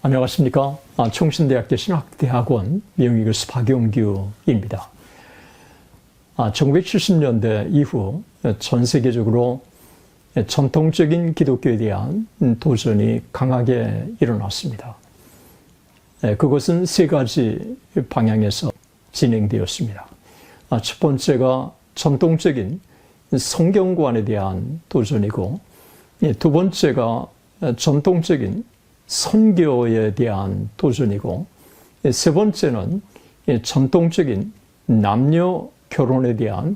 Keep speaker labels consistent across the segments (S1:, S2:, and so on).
S1: 안녕하십니까. 총신대학교 신학대학원 명의교수 박용규입니다. 1970년대 이후 전 세계적으로 전통적인 기독교에 대한 도전이 강하게 일어났습니다. 그것은 세 가지 방향에서 진행되었습니다. 첫 번째가 전통적인 성경관에 대한 도전이고, 두 번째가 전통적인 선교에 대한 도전이고, 세 번째는 전통적인 남녀 결혼에 대한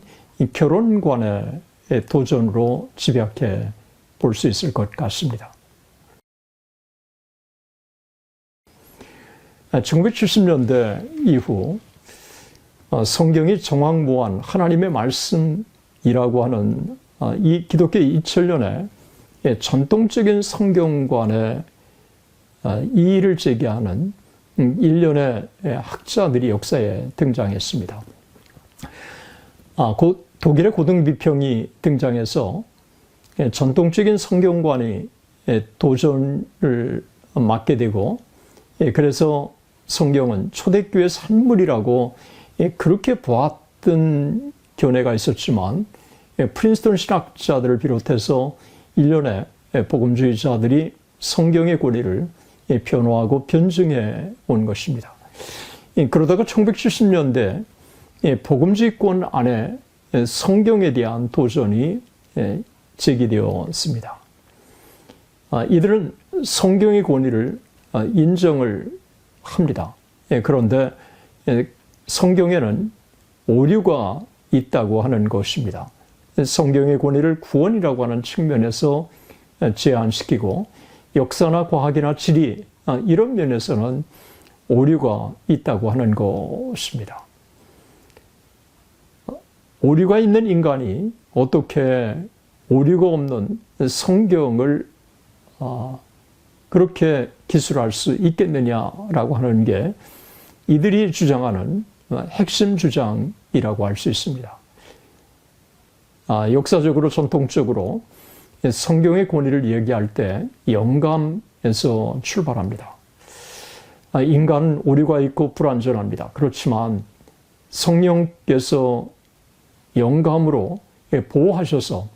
S1: 결혼관의 도전으로 집약해 볼 수 있을 것 같습니다. 1970년대 이후 성경이 정황무한 하나님의 말씀이라고 하는 이 기독교 2000년의 전통적인 성경관에 이의를 제기하는 일련의 학자들이 역사에 등장했습니다. 곧 독일의 고등비평이 등장해서 전통적인 성경관이 도전을 맞게 되고, 그래서 성경은 초대교회 산물이라고 그렇게 보았던 견해가 있었지만, 프린스턴 신학자들을 비롯해서 일련의 복음주의자들이 성경의 권위를 변호하고 변증해 온 것입니다. 그러다가 1970년대 복음주의권 안에 성경에 대한 도전이 제기되었습니다. 이들은 성경의 권위를 인정을 합니다. 그런데 성경에는 오류가 있다고 하는 것입니다. 성경의 권위를 구원이라고 하는 측면에서 제한시키고, 역사나 과학이나 지리 이런 면에서는 오류가 있다고 하는 것입니다. 오류가 있는 인간이 어떻게 오류가 없는 성경을 그렇게 기술할 수 있겠느냐라고 하는 게 이들이 주장하는 핵심 주장이라고 할 수 있습니다. 역사적으로 전통적으로 성경의 권위를 얘기할 때 영감에서 출발합니다. 인간은 오류가 있고 불완전합니다. 그렇지만 성령께서 영감으로 보호하셔서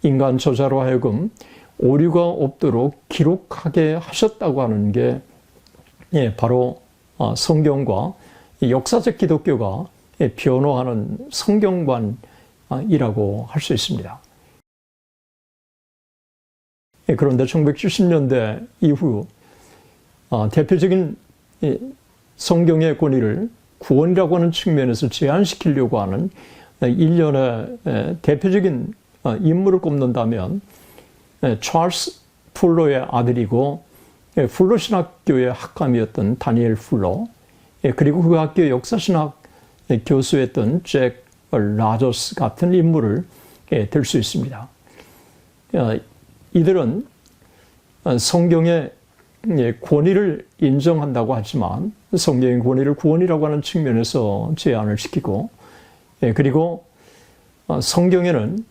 S1: 인간 저자로 하여금 오류가 없도록 기록하게 하셨다고 하는 게 바로 성경과 역사적 기독교가 변호하는 성경관이라고 할 수 있습니다. 그런데 1970년대 이후 대표적인 성경의 권위를 구원이라고 하는 측면에서 제한시키려고 하는 일련의 대표적인 인물을 꼽는다면, 찰스 풀러의 아들이고 풀러 신학교의 학감이었던 다니엘 풀러, 그리고 그 학교의 역사신학 교수였던 잭 라저스 같은 인물을 들 수 있습니다. 이들은 성경의 권위를 인정한다고 하지만 성경의 권위를 구원이라고 하는 측면에서 제한을 시키고, 그리고 성경에는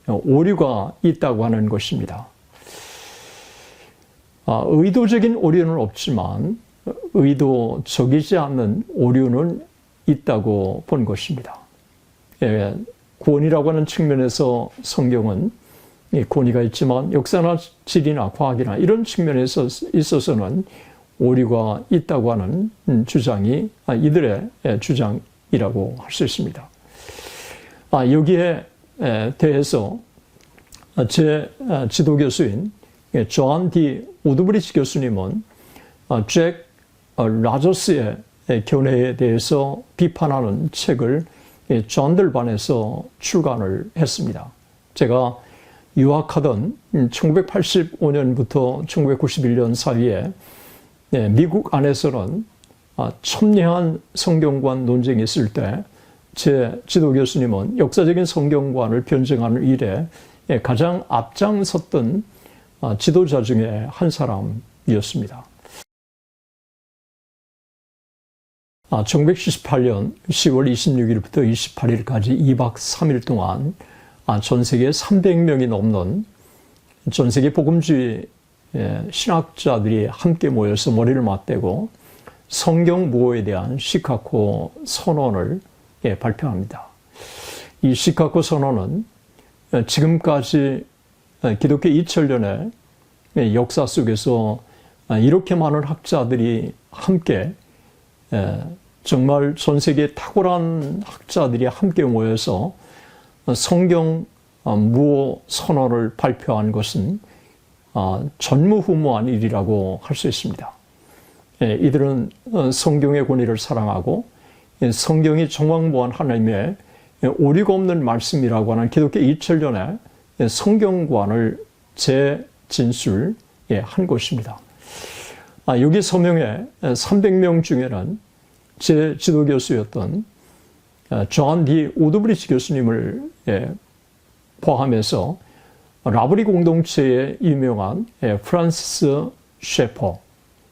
S1: 오류가 있다고 하는 것입니다. 의도적인 오류는 없지만 의도적이지 않는 오류는 있다고 본 것입니다. 구원이라고 하는 측면에서 성경은 권위가 있지만 역사나 지리나 과학이나 이런 측면에서 있어서는 오류가 있다고 하는 주장이 이들의 주장이라고 할 수 있습니다. 여기에 대해서 제 지도교수인 존 디 우드브리지 교수님은 잭 라저스의 견해에 대해서 비판하는 책을 존들반에서 출간을 했습니다. 제가 유학하던 1985년부터 1991년 사이에 미국 안에서는 첨예한 성경관 논쟁이 있을 때 제 지도 교수님은 역사적인 성경관을 변증하는 일에 가장 앞장섰던 지도자 중에 한 사람이었습니다. 1978년 10월 26일부터 28일까지 2박 3일 동안 전 세계 300명이 넘는 전 세계 복음주의 신학자들이 함께 모여서 머리를 맞대고 성경 보호에 대한 시카고 선언을 발표합니다. 이 시카고 선언은 지금까지 기독교 2000년의 역사 속에서 이렇게 많은 학자들이 함께 정말 전 세계 탁월한 학자들이 함께 모여서 성경 무호 선언을 발표한 것은 전무후무한 일이라고 할 수 있습니다. 이들은 성경의 권위를 사랑하고 성경이 정확무한 하나님의 오류가 없는 말씀이라고 하는 기독교 2000년의 성경관을 재진술한 것입니다. 여기 서명에 300명 중에는 제 지도교수였던 존 D. 오드브리지 교수님을 포함해서 라브리 공동체의 유명한 프란시스 셰퍼,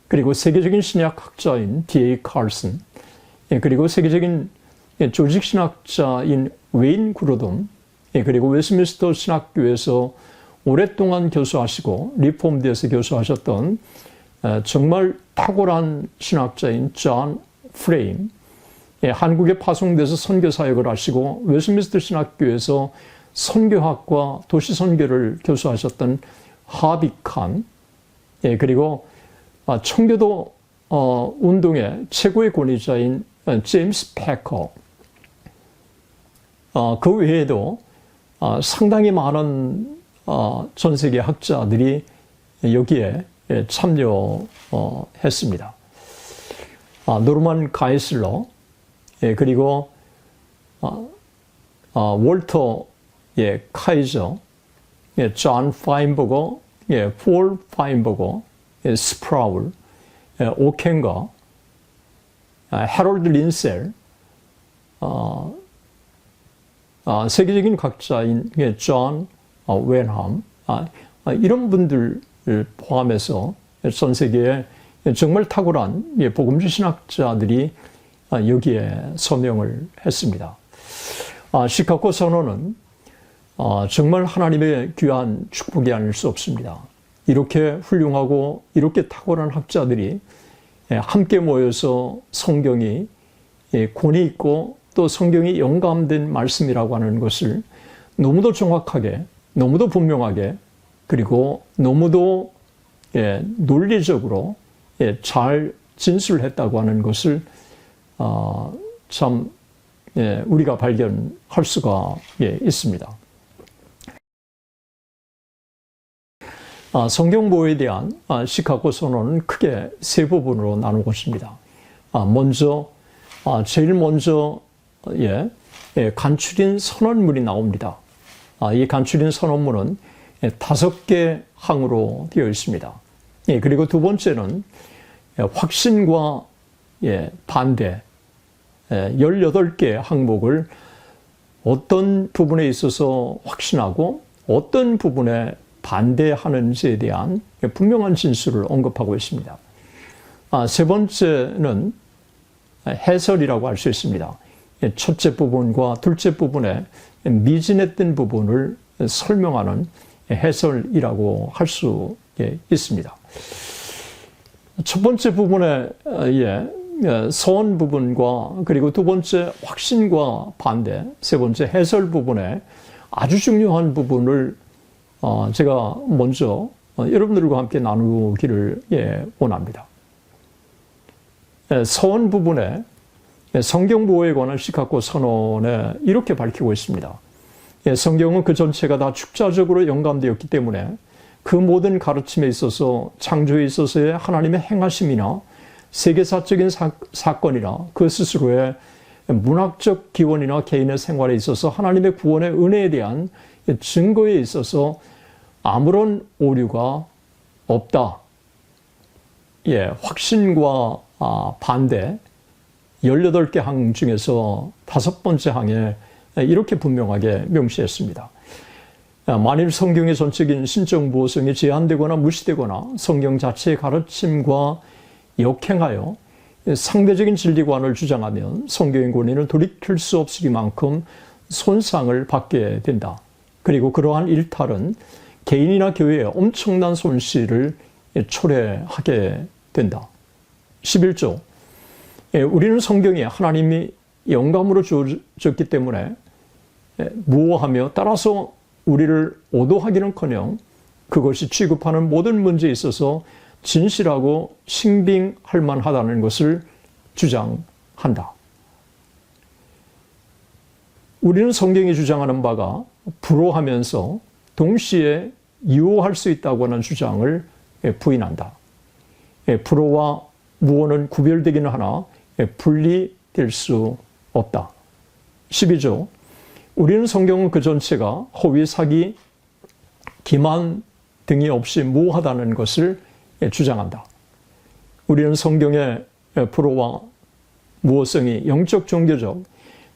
S1: 그리고 세계적인 신약학자인 D.A. 칼슨, 그리고 세계적인 조직신학자인 웨인 그루덤, 그리고 웨스트민스터 신학교에서 오랫동안 교수하시고 리폼드에서 교수하셨던 정말 탁월한 신학자인 존 프레임, 한국에 파송돼서 선교 사역을 하시고 웨스트민스터 신학교에서 선교학과 도시선교를 교수하셨던 하비 칸, 그리고 청교도 운동의 최고의 권위자인 제임스 패커, 그 외에도 상당히 많은 전 세계 학자들이 여기에 참여했습니다. 노르만 가이슬러, 그리고 월터 카이저, 존 파인버거, 폴 파인버거, 스프라울, 오켄가, 해롤드 린셀, 세계적인 각자인 존 웬함, 이런 분들을 포함해서 전 세계에 정말 탁월한 복음주 신학자들이 여기에 서명을 했습니다. 시카고 선언은 정말 하나님의 귀한 축복이 아닐 수 없습니다. 이렇게 훌륭하고 이렇게 탁월한 학자들이 함께 모여서 성경이 권위 있고 또 성경이 영감된 말씀이라고 하는 것을 너무도 정확하게, 너무도 분명하게, 그리고 너무도 논리적으로 잘 진술했다고 하는 것을 참 우리가 발견할 수가 있습니다. 성경 보호에 대한 시카고 선언은 크게 세 부분으로 나누고 있습니다. 제일 먼저 간추린 선언문이 나옵니다. 이 간추린 선언문은 5개 항으로 되어 있습니다. 그리고 두 번째는 확신과 반대 18개 항목을 어떤 부분에 있어서 확신하고 어떤 부분에 반대하는지에 대한 분명한 진술을 언급하고 있습니다. 세 번째는 해설이라고 할 수 있습니다. 첫째 부분과 둘째 부분에 미진했던 부분을 설명하는 해설이라고 할 수 있습니다. 첫 번째 부분에 서원 부분과 그리고 두 번째 확신과 반대, 세 번째 해설 부분에 아주 중요한 부분을 제가 먼저 여러분들과 함께 나누기를 원합니다. 서원 부분에 성경 보호에 관한 시카고 선언에 이렇게 밝히고 있습니다. 성경은 그 전체가 다 축자적으로 영감되었기 때문에 그 모든 가르침에 있어서 창조에 있어서의 하나님의 행하심이나 세계사적인 사건이나 그 스스로의 문학적 기원이나 개인의 생활에 있어서 하나님의 구원의 은혜에 대한 증거에 있어서 아무런 오류가 없다. 확신과 반대 18개 항 중에서 5번째 항에 이렇게 분명하게 명시했습니다. 만일 성경의 전적인 신적 보호성이 제한되거나 무시되거나 성경 자체의 가르침과 역행하여 상대적인 진리관을 주장하면 성경의 권위는 돌이킬 수 없으리만큼 손상을 받게 된다. 그리고 그러한 일탈은 개인이나 교회에 엄청난 손실을 초래하게 된다. 11조. 우리는 성경에 하나님이 영감으로 주어졌기 때문에 무어하며 따라서 우리를 오도하기는커녕 그것이 취급하는 모든 문제에 있어서 진실하고 신빙할 만하다는 것을 주장한다. 우리는 성경이 주장하는 바가 불호하면서 동시에 유효할 수 있다고 하는 주장을 부인한다. 불호와 무어는 구별되기는 하나 분리될 수 없다. 12조. 우리는 성경은 그 전체가 허위, 사기, 기만 등이 없이 무하다는 것을 주장한다. 우리는 성경의 불호와 무어성이 영적, 종교적,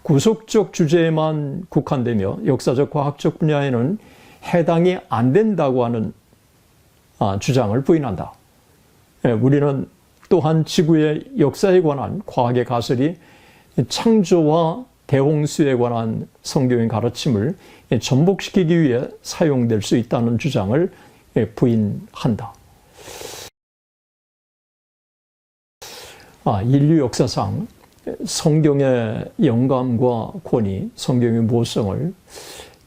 S1: 구속적 주제에만 국한되며 역사적, 과학적 분야에는 해당이 안 된다고 하는 주장을 부인한다. 우리는 또한 지구의 역사에 관한 과학의 가설이 창조와 대홍수에 관한 성경의 가르침을 전복시키기 위해 사용될 수 있다는 주장을 부인한다. 인류 역사상 성경의 영감과 권위, 성경의 모성을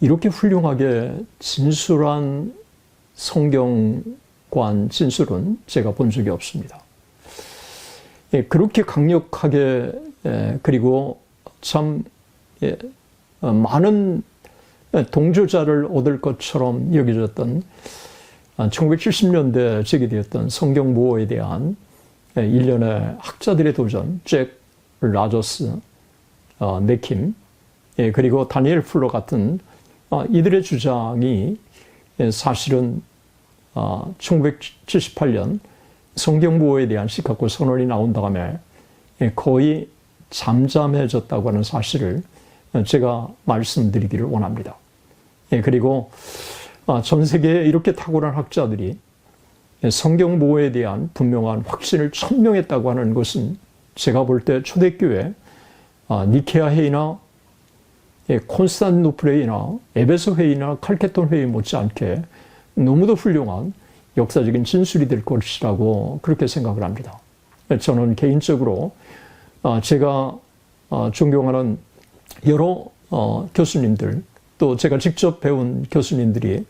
S1: 이렇게 훌륭하게 진술한 성경관 진술은 제가 본 적이 없습니다. 그렇게 강력하게 그리고 참 많은 동조자를 얻을 것처럼 여겨졌던 1970년대 제기되었던 성경 무어에 대한 일련의 학자들의 도전, 잭 라저스, 네킴, 그리고 다니엘 풀러 같은 이들의 주장이 사실은 1978년 성경 무어에 대한 시카고 선언이 나온 다음에 거의 잠잠해졌다고 하는 사실을 제가 말씀드리기를 원합니다. 그리고 전 세계에 이렇게 탁월한 학자들이 성경 무어에 대한 분명한 확신을 천명했다고 하는 것은 제가 볼 때 초대교회 니케아 회의나 콘스탄티노플 회의나 에베소 회의나 칼케톤 회의 못지않게 너무도 훌륭한 역사적인 진술이 될 것이라고 그렇게 생각을 합니다. 저는 개인적으로 제가 존경하는 여러 교수님들, 또 제가 직접 배운 교수님들이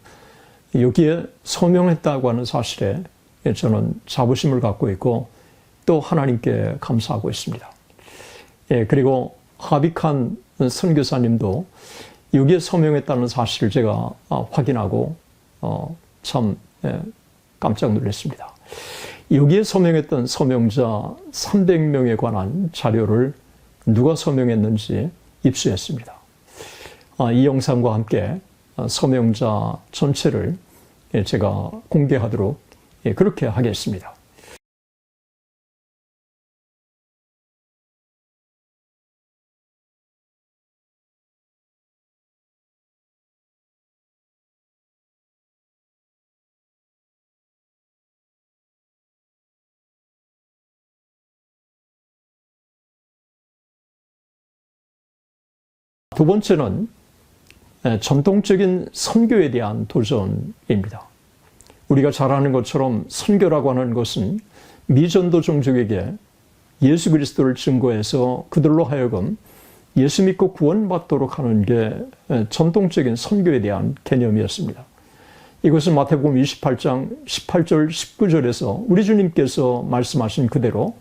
S1: 여기에 서명했다고 하는 사실에 저는 자부심을 갖고 있고 또 하나님께 감사하고 있습니다. 그리고 하비칸 선교사님도 여기에 서명했다는 사실을 제가 확인하고 참 깜짝 놀랐습니다. 여기에 서명했던 서명자 300명에 관한 자료를 누가 서명했는지 입수했습니다. 이 영상과 함께 서명자 전체를 제가 공개하도록 그렇게 하겠습니다. 두 번째는 전통적인 선교에 대한 도전입니다. 우리가 잘 아는 것처럼 선교라고 하는 것은 미전도 종족에게 예수 그리스도를 증거해서 그들로 하여금 예수 믿고 구원받도록 하는 게 전통적인 선교에 대한 개념이었습니다. 이것은 마태복음 28장 18절 19절에서 우리 주님께서 말씀하신 그대로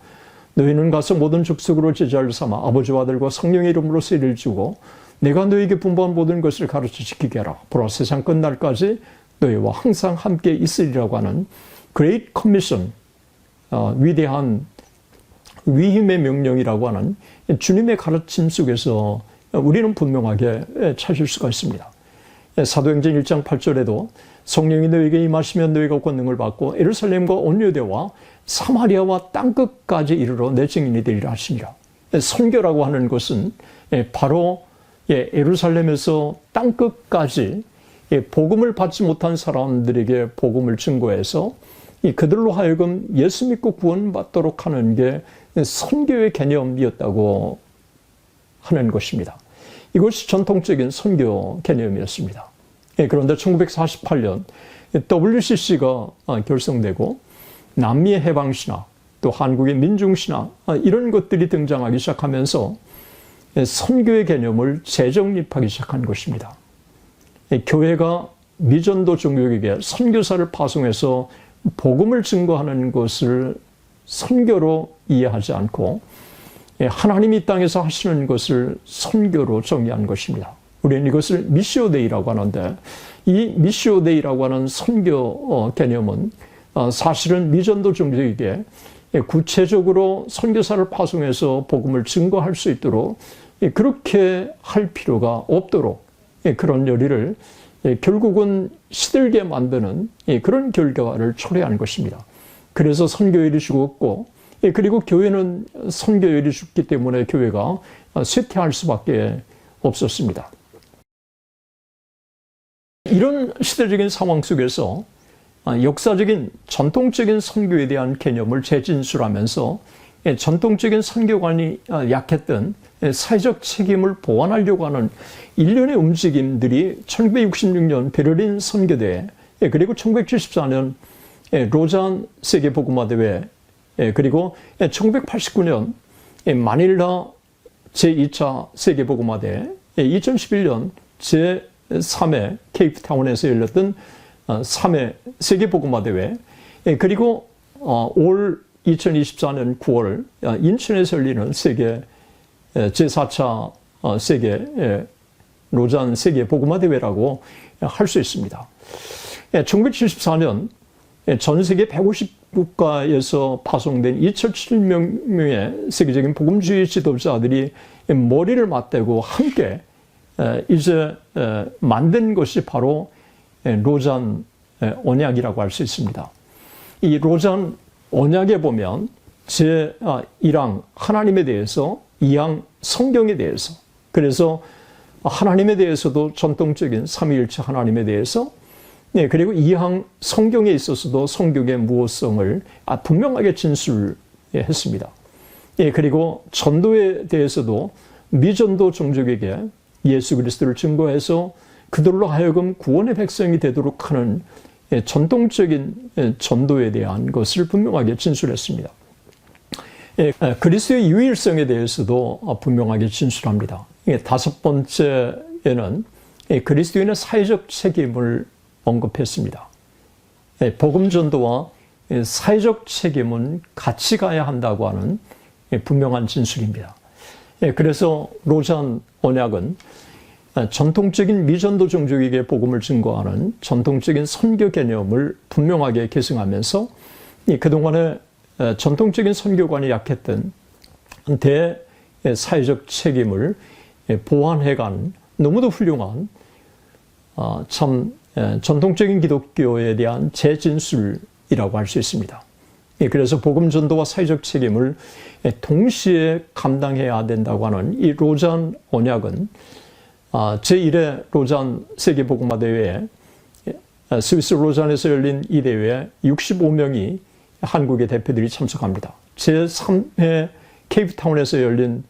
S1: 너희는 가서 모든 족속으로 제자를 삼아 아버지와 아들과 성령의 이름으로 세례를 주고 내가 너희에게 분부한 모든 것을 가르쳐 지키게 하라. 보라 세상 끝날까지 너희와 항상 함께 있으리라고 하는 Great Commission, 위대한 위임의 명령이라고 하는 주님의 가르침 속에서 우리는 분명하게 찾을 수가 있습니다. 사도행전 1장 8절에도 성령이 너희에게 임하시면 너희가 권능을 받고 예루살렘과 온 유대와 사마리아와 땅끝까지 이르러 내 증인이 되리라 하시니라. 선교라고 하는 것은 바로 예루살렘에서 땅끝까지 복음을 받지 못한 사람들에게 복음을 증거해서 그들로 하여금 예수 믿고 구원받도록 하는 게 선교의 개념이었다고 하는 것입니다. 이것이 전통적인 선교 개념이었습니다. 그런데 1948년 WCC가 결성되고 남미의 해방신화, 또 한국의 민중신화, 이런 것들이 등장하기 시작하면서 선교의 개념을 재정립하기 시작한 것입니다. 교회가 미전도 종족에게 선교사를 파송해서 복음을 증거하는 것을 선교로 이해하지 않고 하나님이 이 땅에서 하시는 것을 선교로 정의한 것입니다. 우리는 이것을 미시오데이라고 하는데, 이 미시오데이라고 하는 선교 개념은 사실은 미전도 종족에게 구체적으로 선교사를 파송해서 복음을 증거할 수 있도록 그렇게 할 필요가 없도록 그런 열의를 결국은 시들게 만드는 그런 결과를 초래한 것입니다. 그래서 선교열이 죽었고, 그리고 교회는 선교열이 죽기 때문에 교회가 쇠퇴할 수밖에 없었습니다. 이런 시대적인 상황 속에서 역사적인 전통적인 선교에 대한 개념을 재진술하면서 전통적인 선교관이 약했던 사회적 책임을 보완하려고 하는 일련의 움직임들이 1966년 베를린 선교대회, 그리고 1974년 로잔 세계복음화대회, 그리고 1989년 마닐라 제2차 세계복음화대회, 2011년 제3회 케이프타운에서 열렸던 3회 세계복음화대회, 그리고 올 2024년 9월 인천에서 열리는 세계 제4차 세계 로잔 세계복음화대회라고 할 수 있습니다. 1974년 전 세계 150국가에서 파송된 2,700명의 세계적인 복음주의 지도자들이 머리를 맞대고 함께 이제 만든 것이 바로 로잔 언약이라고 할 수 있습니다. 이 로잔 언약에 보면 제1항 하나님에 대해서, 2항 성경에 대해서, 그래서 하나님에 대해서도 전통적인 삼위일체 하나님에 대해서, 그리고 2항 성경에 있어서도 성경의 무엇성을 분명하게 진술했습니다. 그리고 전도에 대해서도 미전도 종족에게 예수 그리스도를 증거해서 그들로 하여금 구원의 백성이 되도록 하는 전통적인 전도에 대한 것을 분명하게 진술했습니다. 그리스도의 유일성에 대해서도 분명하게 진술합니다. 다섯 번째에는 그리스도인의 사회적 책임을 언급했습니다. 복음 전도와 사회적 책임은 같이 가야 한다고 하는 분명한 진술입니다. 그래서 로잔 언약은 전통적인 미전도 종족에게 복음을 증거하는 전통적인 선교 개념을 분명하게 계승하면서 그동안의 전통적인 선교관이 약했던 대사회적 책임을 보완해간 너무도 훌륭한 참 전통적인 기독교에 대한 재진술이라고 할 수 있습니다. 그래서 복음 전도와 사회적 책임을 동시에 감당해야 된다고 하는 이 로잔 언약은 제1회 로잔 세계복음화대회에 스위스 로잔에서 열린 이 대회에 65명이 한국의 대표들이 참석합니다. 제3회 케이프타운에서 열린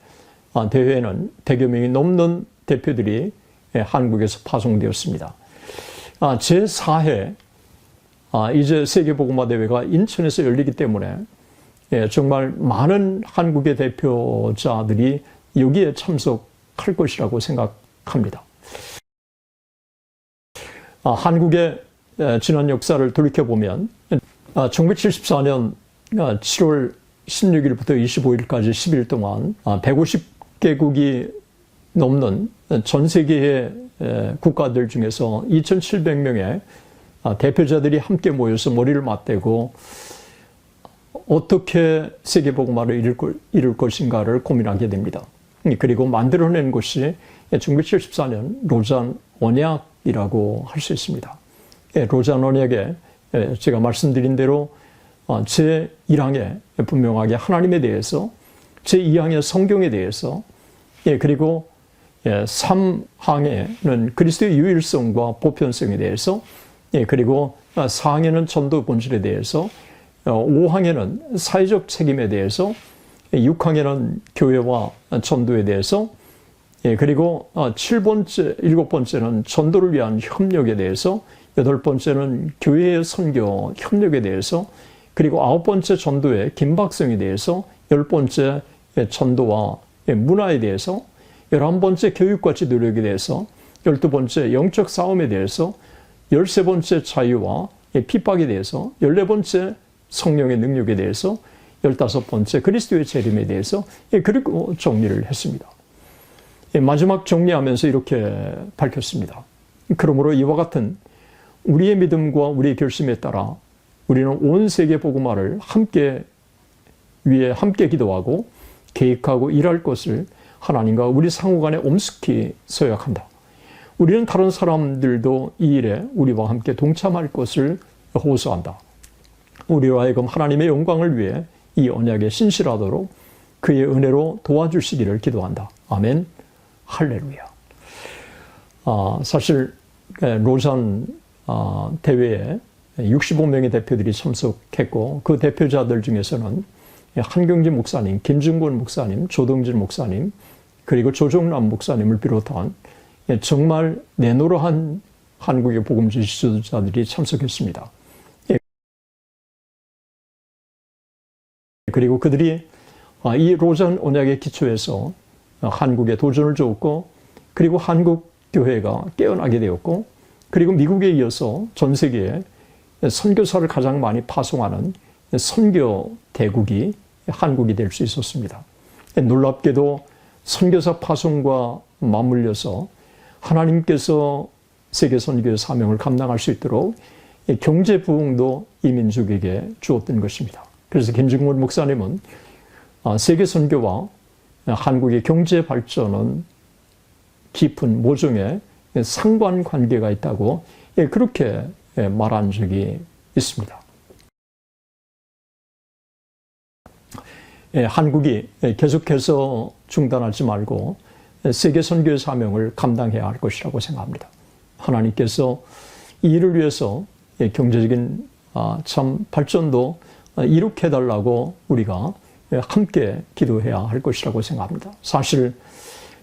S1: 대회에는 100여 명이 넘는 대표들이 한국에서 파송되었습니다. 제4회 이제 세계복음화대회가 인천에서 열리기 때문에 정말 많은 한국의 대표자들이 여기에 참석할 것이라고 생각합니다. 한국의 지난 역사를 돌이켜보면 1974년 7월 16일부터 25일까지 10일 동안 150개국이 넘는 전 세계의 국가들 중에서 2,700명의 대표자들이 함께 모여서 머리를 맞대고 어떻게 세계복음화를 이룰 것인가를 고민하게 됩니다. 그리고 만들어낸 것이 1974년 로잔 언약이라고 할 수 있습니다. 로잔 언약에 제가 말씀드린 대로 제1항에 분명하게 하나님에 대해서, 제2항에 성경에 대해서, 그리고 3항에는 그리스도의 유일성과 보편성에 대해서, 그리고 4항에는 전도 본질에 대해서, 5항에는 사회적 책임에 대해서, 6항에는 교회와 전도에 대해서, 그리고 7번째, 7번째는 전도를 위한 협력에 대해서, 8번째는 교회의 선교 협력에 대해서, 그리고 9번째 전도의 긴박성에 대해서, 10번째 전도와 문화에 대해서, 11번째 교육과 지도력에 대해서, 12번째 영적 싸움에 대해서, 13번째 자유와 핍박에 대해서, 14번째 성령의 능력에 대해서, 15번째 그리스도의 재림에 대해서 그리고 정리를 했습니다. 마지막 정리하면서 이렇게 밝혔습니다. 그러므로 이와 같은 우리의 믿음과 우리의 결심에 따라 우리는 온 세계 복음화를 위해 함께 기도하고 계획하고 일할 것을 하나님과 우리 상호간에 엄숙히 서약한다. 우리는 다른 사람들도 이 일에 우리와 함께 동참할 것을 호소한다. 우리로 하여금 하나님의 영광을 위해 이 언약에 신실하도록 그의 은혜로 도와주시기를 기도한다. 아멘. 할렐루야. 사실 로잔 대회에 65명의 대표들이 참석했고, 그 대표자들 중에서는 한경지 목사님, 김중권 목사님, 조동진 목사님, 그리고 조정남 목사님을 비롯한 정말 내노라한 한국의 복음주의 지도자들이 참석했습니다. 그리고 그들이 이 로잔 언약의 기초에서 한국에 도전을 주었고, 그리고 한국 교회가 깨어나게 되었고, 그리고 미국에 이어서 전 세계에 선교사를 가장 많이 파송하는 선교 대국이 한국이 될 수 있었습니다. 놀랍게도 선교사 파송과 맞물려서 하나님께서 세계 선교의 사명을 감당할 수 있도록 경제 부흥도 이 민족에게 주었던 것입니다. 그래서 김중권 목사님은 세계 선교와 한국의 경제 발전은 깊은 모종의 상관관계가 있다고 그렇게 말한 적이 있습니다. 한국이 계속해서 중단하지 말고 세계 선교의 사명을 감당해야 할 것이라고 생각합니다. 하나님께서 이 일을 위해서 경제적인 참 발전도 이룩해 달라고 우리가 함께 기도해야 할 것이라고 생각합니다. 사실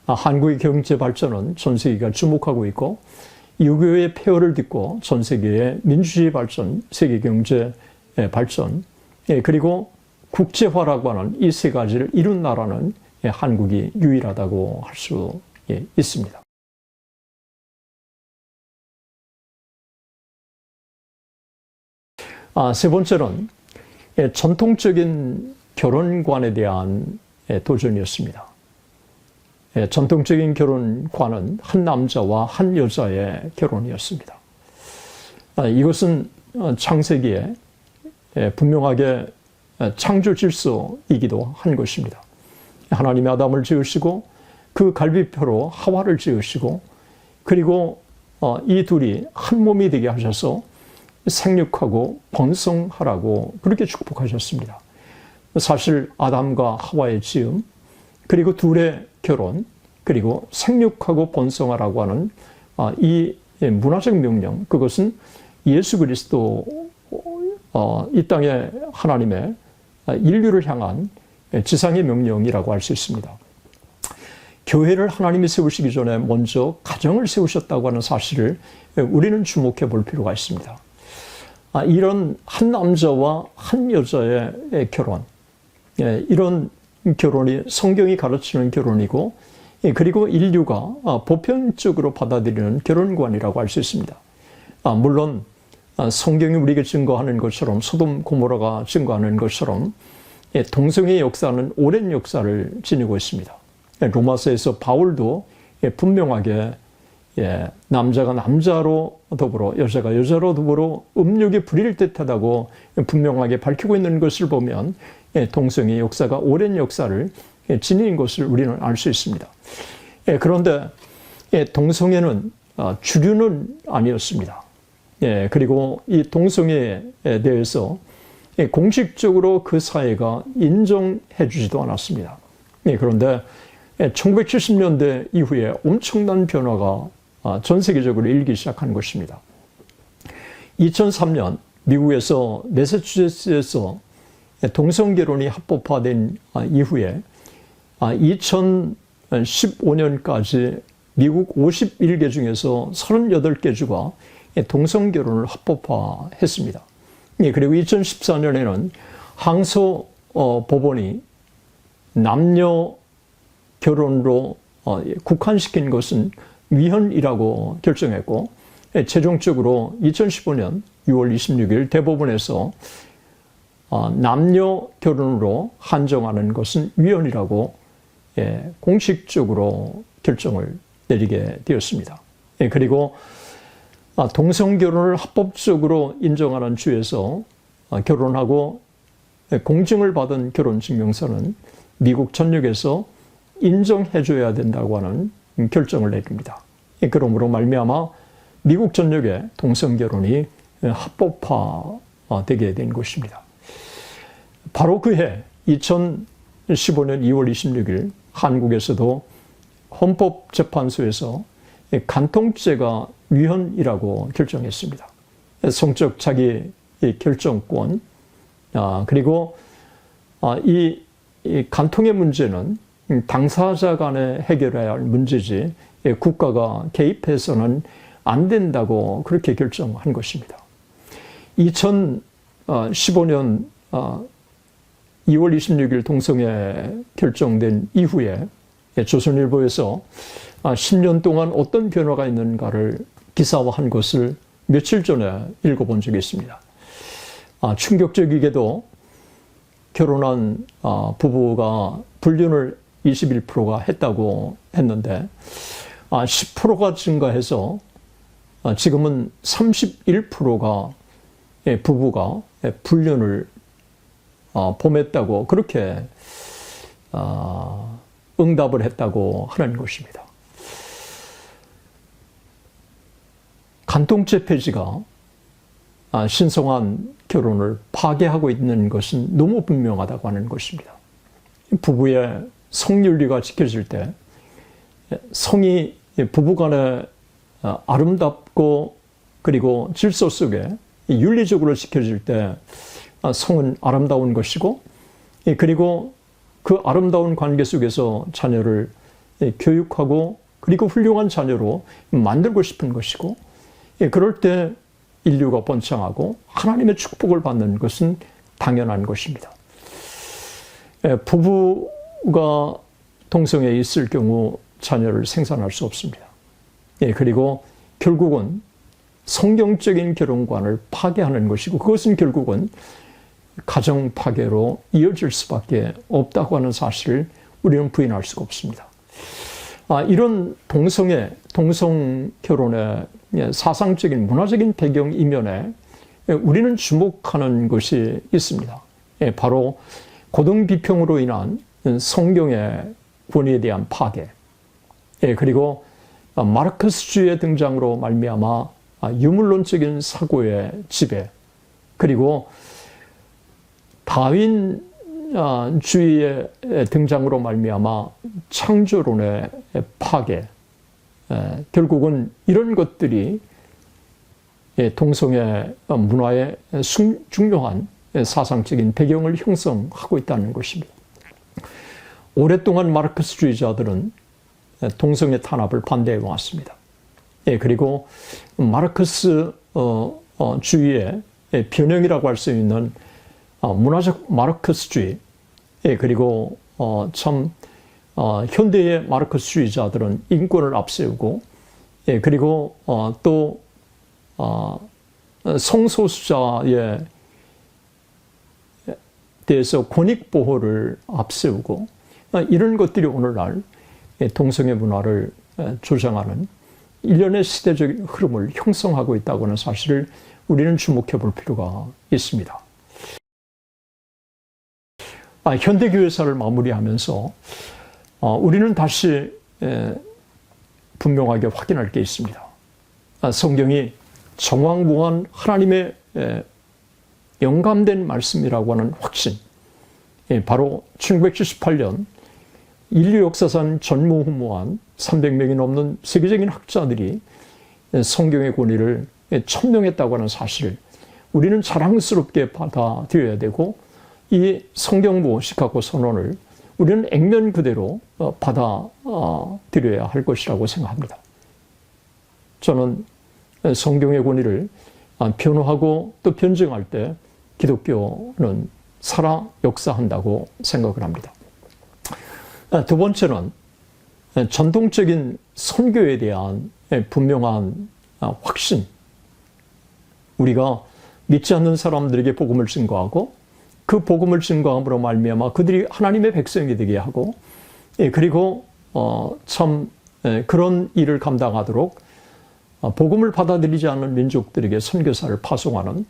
S1: 한국의 경제 발전은 전 세계가 주목하고 있고, 유교의 폐허를 딛고 전 세계의 민주주의 발전, 세계 경제 발전, 그리고 국제화라고 하는 이 세 가지를 이룬 나라는 한국이 유일하다고 할 수 있습니다. 세 번째는 전통적인 결혼관에 대한 도전이었습니다. 전통적인 결혼관은 한 남자와 한 여자의 결혼이었습니다. 이것은 창세기에 분명하게 창조 질서이기도 한 것입니다. 하나님이 아담을 지으시고 그 갈비뼈로 하와를 지으시고, 그리고 이 둘이 한 몸이 되게 하셔서 생육하고 번성하라고 그렇게 축복하셨습니다. 사실 아담과 하와의 지음, 그리고 둘의 결혼, 그리고 생육하고 번성하라고 하는 이 문화적 명령, 그것은 예수 그리스도 이 땅의 하나님의 인류를 향한 지상의 명령이라고 할 수 있습니다. 교회를 하나님이 세우시기 전에 먼저 가정을 세우셨다고 하는 사실을 우리는 주목해 볼 필요가 있습니다. 이런 한 남자와 한 여자의 결혼, 이런 결혼이 성경이 가르치는 결혼이고, 그리고 인류가 보편적으로 받아들이는 결혼관이라고 할 수 있습니다. 물론 성경이 우리에게 증거하는 것처럼, 소돔 고모라가 증거하는 것처럼 동성애의 역사는 오랜 역사를 지니고 있습니다. 로마서에서 바울도 분명하게 남자가 남자로 더불어 여자가 여자로 더불어 음욕에 불일 듯하다고 분명하게 밝히고 있는 것을 보면 동성애의 역사가 오랜 역사를 지닌 것을 우리는 알 수 있습니다. 그런데 동성애는 주류는 아니었습니다. 그리고 이 동성애에 대해서 공식적으로 그 사회가 인정해 주지도 않았습니다. 그런데 1970년대 이후에 엄청난 변화가 전 세계적으로 일기 시작한 것입니다. 2003년 미국에서 매사추세츠에서 동성결혼이 합법화된 이후에 2015년까지 미국 51개 중에서 38개 주가 동성결혼을 합법화했습니다. 그리고 2014년에는 항소 법원이 남녀 결혼으로 국한시킨 것은 위헌이라고 결정했고, 최종적으로 2015년 6월 26일 대법원에서 남녀 결혼으로 한정하는 것은 위헌이라고 공식적으로 결정을 내리게 되었습니다. 그리고 동성 결혼을 합법적으로 인정하는 주에서 결혼하고 공증을 받은 결혼증명서는 미국 전역에서 인정해줘야 된다고 하는 결정을 내립니다. 그러므로 말미암아 미국 전역에 동성 결혼이 합법화되게 된 것입니다. 바로 그해 2015년 2월 26일 한국에서도 헌법재판소에서 간통죄가 위헌이라고 결정했습니다. 성적 자기 결정권, 그리고 이 간통의 문제는 당사자 간에 해결해야 할 문제지 국가가 개입해서는 안 된다고 그렇게 결정한 것입니다. 2015년 2월 26일 동성애 결정된 이후에 조선일보에서 10년 동안 어떤 변화가 있는가를 기사화한 것을 며칠 전에 읽어본 적이 있습니다. 충격적이게도 결혼한 부부가 불륜을 21%가 했다고 했는데 10%가 증가해서 지금은 31%가 부부가 불륜을 범했다고 그렇게 응답을 했다고 하는 것입니다. 간통죄 폐지가 신성한 결혼을 파괴하고 있는 것은 너무 분명하다고 하는 것입니다. 부부의 성윤리가 지켜질 때, 성이 부부간에 아름답고 그리고 질서 속에 윤리적으로 지켜질 때 성은 아름다운 것이고, 그리고 그 아름다운 관계 속에서 자녀를 교육하고 그리고 훌륭한 자녀로 만들고 싶은 것이고, 그럴 때 인류가 번창하고 하나님의 축복을 받는 것은 당연한 것입니다. 부부가 동성애에 있을 경우 자녀를 생산할 수 없습니다. 그리고 결국은 성경적인 결혼관을 파괴하는 것이고, 그것은 결국은 가정 파괴로 이어질 수밖에 없다고 하는 사실을 우리는 부인할 수가 없습니다. 이런 동성 결혼의 사상적인 문화적인 배경 이면에 우리는 주목하는 것이 있습니다. 바로 고등비평으로 인한 성경의 권위에 대한 파괴, 그리고 마르크스주의의 등장으로 말미암아 유물론적인 사고의 지배, 그리고 다윈주의의 등장으로 말미암아 창조론의 파괴, 결국은 이런 것들이 동성애 문화의 중요한 사상적인 배경을 형성하고 있다는 것입니다. 오랫동안 마르크스주의자들은 동성애 탄압을 반대해 왔습니다. 그리고 마르크스 주의의 변형이라고 할 수 있는 문화적 마르크스주의, 그리고 현대의 마르크스주의자들은 인권을 앞세우고, 그리고 또 성소수자에 대해서 권익보호를 앞세우고, 이런 것들이 오늘날 동성애 문화를 조장하는 일련의 시대적 흐름을 형성하고 있다고 하는 사실을 우리는 주목해 볼 필요가 있습니다. 현대교회사를 마무리하면서 우리는 다시 분명하게 확인할 게 있습니다. 성경이 정황무한 하나님의 영감된 말씀이라고 하는 확신, 바로 1978년 인류 역사상 전무후무한 300명이 넘는 세계적인 학자들이 성경의 권위를 천명했다고 하는 사실을 우리는 자랑스럽게 받아들여야 되고, 이 성경부 시카고 선언을 우리는 액면 그대로 받아들여야 할 것이라고 생각합니다. 저는 성경의 권위를 변호하고 또 변증할 때 기독교는 살아 역사한다고 생각을 합니다. 두 번째는 전통적인 선교에 대한 분명한 확신. 우리가 믿지 않는 사람들에게 복음을 증거하고 그 복음을 증거함으로 말미암아 그들이 하나님의 백성이 되게 하고 그리고 참 그런 일을 감당하도록 복음을 받아들이지 않는 민족들에게 선교사를 파송하는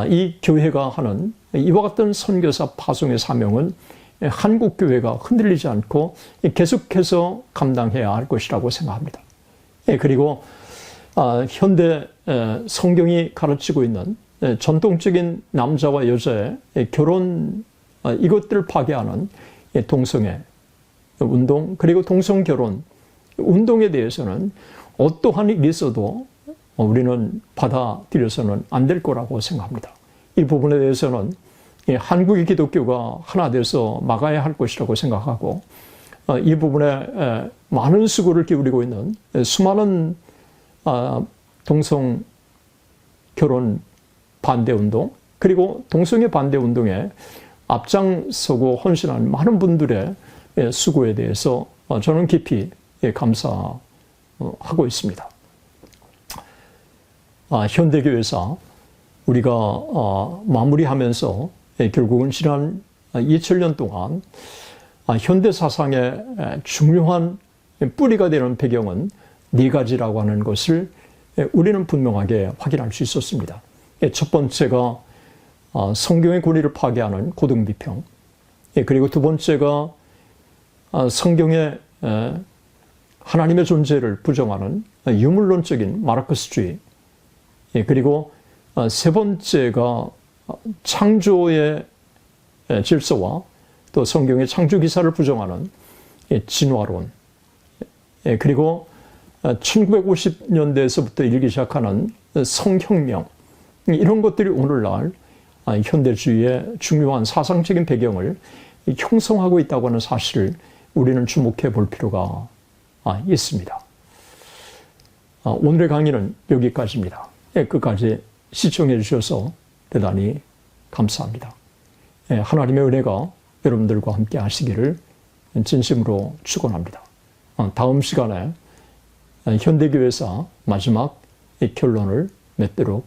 S1: 이 교회가 하는 이와 같은 선교사 파송의 사명은 한국 교회가 흔들리지 않고 계속해서 감당해야 할 것이라고 생각합니다. 그리고 현대 성경이 가르치고 있는 전통적인 남자와 여자의 결혼 이것들을 파괴하는 동성애 운동 그리고 동성 결혼 운동에 대해서는 어떠한 일이 있어도 우리는 받아들여서는 안 될 거라고 생각합니다. 이 부분에 대해서는 한국의 기독교가 하나 돼서 막아야 할 것이라고 생각하고 이 부분에 많은 수고를 기울이고 있는 수많은 동성 결혼 반대 운동 그리고 동성애 반대 운동에 앞장서고 헌신한 많은 분들의 수고에 대해서 저는 깊이 감사하고 있습니다. 현대교회사 우리가 마무리하면서 결국은 지난 2000년 동안 현대 사상의 중요한 뿌리가 되는 배경은 네 가지라고 하는 것을 우리는 분명하게 확인할 수 있었습니다. 첫 번째가 성경의 권위를 파괴하는 고등비평, 그리고 두 번째가 성경의 하나님의 존재를 부정하는 유물론적인 마르크스주의, 그리고 세 번째가 창조의 질서와 또 성경의 창조 기사를 부정하는 진화론, 그리고 1950년대에서부터 일기 시작하는 성혁명, 이런 것들이 오늘날 현대주의의 중요한 사상적인 배경을 형성하고 있다고 하는 사실을 우리는 주목해 볼 필요가 있습니다. 오늘의 강의는 여기까지입니다. 끝까지 시청해 주셔서 대단히 감사합니다. 하나님의 은혜가 여러분들과 함께 하시기를 진심으로 축원합니다. 다음 시간에 현대교회사 마지막 결론을 맺도록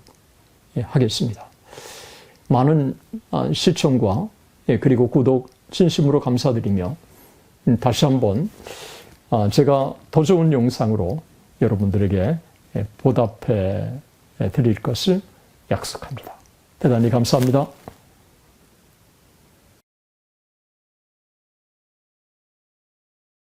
S1: 하겠습니다. 많은 시청과 그리고 구독 진심으로 감사드리며 다시 한번 제가 더 좋은 영상으로 여러분들에게 보답해 드릴 것을 약속합니다. 대단히 감사합니다.